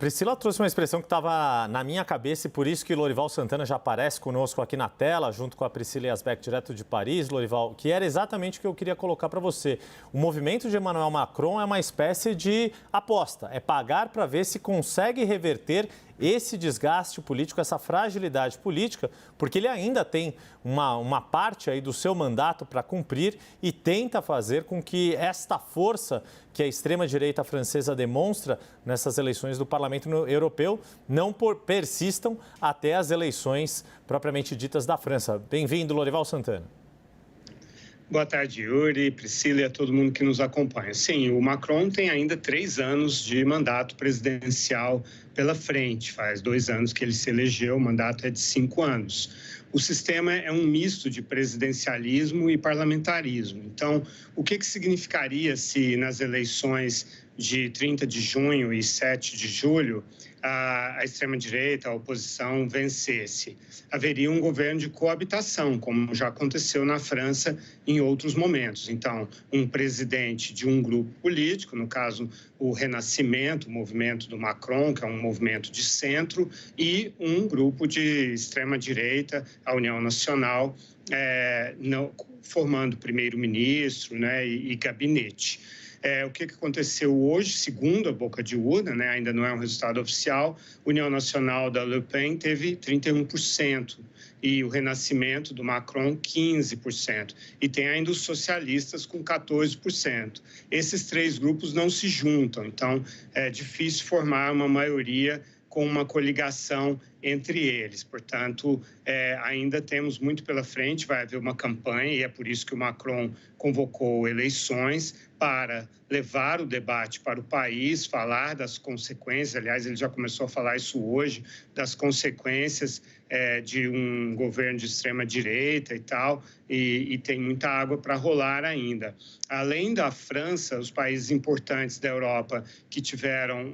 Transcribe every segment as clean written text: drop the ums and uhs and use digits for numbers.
Priscila trouxe uma expressão que estava na minha cabeça e por isso que Lorival Santana já aparece conosco aqui na tela, junto com a Priscila Yasbeck, direto de Paris, Lorival, que era exatamente o que eu queria colocar para você. O movimento de Emmanuel Macron é uma espécie de aposta, é pagar para ver se consegue reverter esse desgaste político, essa fragilidade política, porque ele ainda tem uma parte aí do seu mandato para cumprir e tenta fazer com que esta força que a extrema-direita francesa demonstra nessas eleições do Parlamento Europeu não persistam até as eleições propriamente ditas da França. Bem-vindo, Lorival Santana. Boa tarde, Yuri, Priscila e a todo mundo que nos acompanha. Sim, o Macron tem ainda 3 anos de mandato presidencial pela frente. Faz 2 anos que ele se elegeu, o mandato é de 5 anos. O sistema é um misto de presidencialismo e parlamentarismo. Então, o que significaria se nas eleições de 30 de junho e 7 de julho a extrema-direita, a oposição, vencesse? Haveria um governo de coabitação, como já aconteceu na França em outros momentos. Então, um presidente de um grupo político, no caso o Renascimento, o movimento do Macron, que é um movimento de centro, e um grupo de extrema-direita, a União Nacional, formando primeiro-ministro, né, e gabinete. O que aconteceu hoje, segundo a boca de urna, né, ainda não é um resultado oficial, a União Nacional da Le Pen teve 31% e o Renascimento do Macron 15%. E tem ainda os socialistas com 14%. Esses 3 grupos não se juntam, então é difícil formar uma maioria com uma coligação entre eles. Portanto, ainda temos muito pela frente, vai haver uma campanha e é por isso que o Macron convocou eleições para levar o debate para o país, falar das consequências, aliás, ele já começou a falar isso hoje, das consequências de um governo de extrema-direita e tal, e tem muita água para rolar ainda. Além da França, os países importantes da Europa que tiveram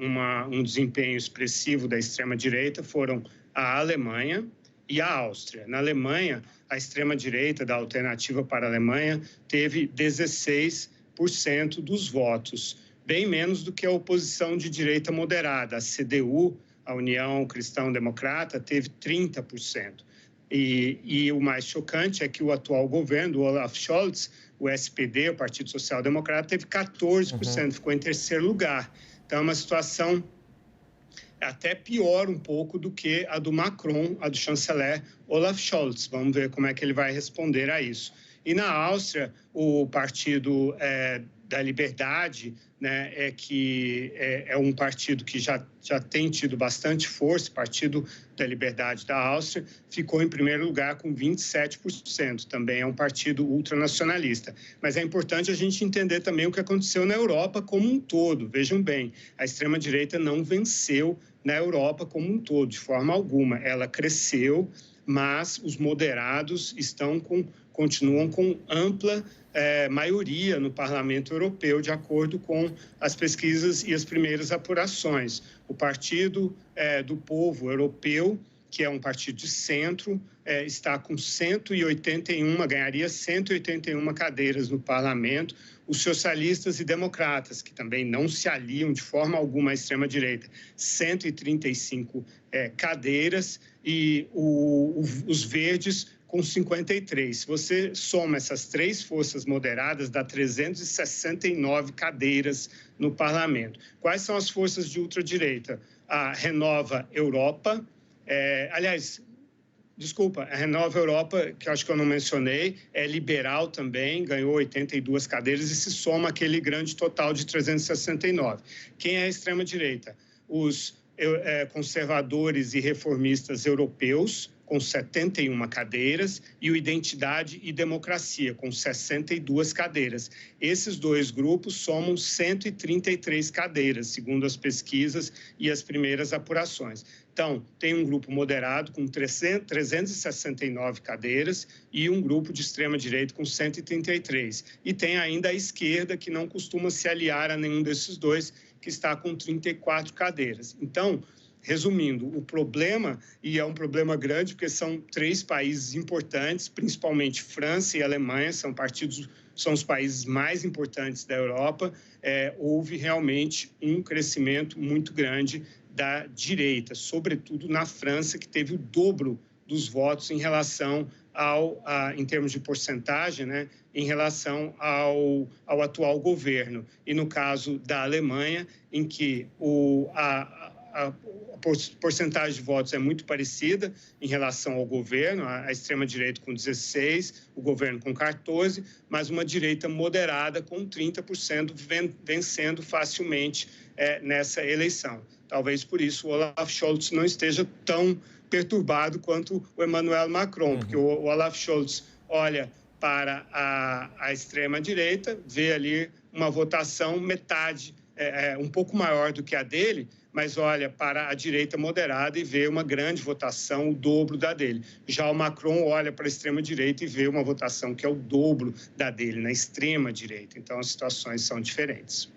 um desempenho expressivo da extrema-direita foram a Alemanha e a Áustria. Na Alemanha, a extrema-direita da Alternativa para a Alemanha teve 16% dos votos, bem menos do que a oposição de direita moderada. A CDU, a União Cristão-Democrata, teve 30%. E o mais chocante é que o atual governo, o Olaf Scholz, o SPD, o Partido Social Democrata, teve 14%, ficou em terceiro lugar. Então, é uma situação até pior um pouco do que a do Macron, a do chanceler Olaf Scholz. Vamos ver como é que ele vai responder a isso. E na Áustria, o Partido da Liberdade, né, é um partido que já tem tido bastante força, Partido da Liberdade da Áustria, ficou em primeiro lugar com 27%, também é um partido ultranacionalista. Mas é importante a gente entender também o que aconteceu na Europa como um todo. Vejam bem, a extrema-direita não venceu na Europa como um todo, de forma alguma. Ela cresceu, mas os moderados continuam com ampla maioria no Parlamento Europeu, de acordo com as pesquisas e as primeiras apurações. O Partido do Povo Europeu, que é um partido de centro, está com 181, ganharia 181 cadeiras no parlamento. Os socialistas e democratas, que também não se aliam de forma alguma à extrema-direita, 135 cadeiras, e os verdes com 53. Se você soma essas 3 forças moderadas, dá 369 cadeiras no parlamento. Quais são as forças de ultradireita? A Renova Europa, a Renova Europa, que eu acho que eu não mencionei, é liberal também, ganhou 82 cadeiras e se soma aquele grande total de 369. Quem é a extrema-direita? Os conservadores e reformistas europeus, com 71 cadeiras, e o Identidade e Democracia, com 62 cadeiras. Esses 2 grupos somam 133 cadeiras, segundo as pesquisas e as primeiras apurações. Então, tem um grupo moderado com 369 cadeiras e um grupo de extrema-direita com 133. E tem ainda a esquerda, que não costuma se aliar a nenhum desses 2, que está com 34 cadeiras. Então, resumindo, o problema, e é um problema grande, porque são 3 países importantes, principalmente França e Alemanha, são os países mais importantes da Europa, houve realmente um crescimento muito grande da direita, sobretudo na França, que teve o dobro dos votos em relação em termos de porcentagem, né, em relação ao atual governo. E no caso da Alemanha, em que a porcentagem de votos é muito parecida em relação ao governo, a extrema-direita com 16%, o governo com 14%, mas uma direita moderada com 30% vencendo facilmente nessa eleição. Talvez por isso o Olaf Scholz não esteja tão perturbado quanto o Emmanuel Macron, porque o Olaf Scholz olha para a extrema-direita, vê ali uma votação metade, um pouco maior do que a dele, mas olha para a direita moderada e vê uma grande votação, o dobro da dele. Já o Macron olha para a extrema-direita e vê uma votação que é o dobro da dele, na extrema-direita. Então, as situações são diferentes.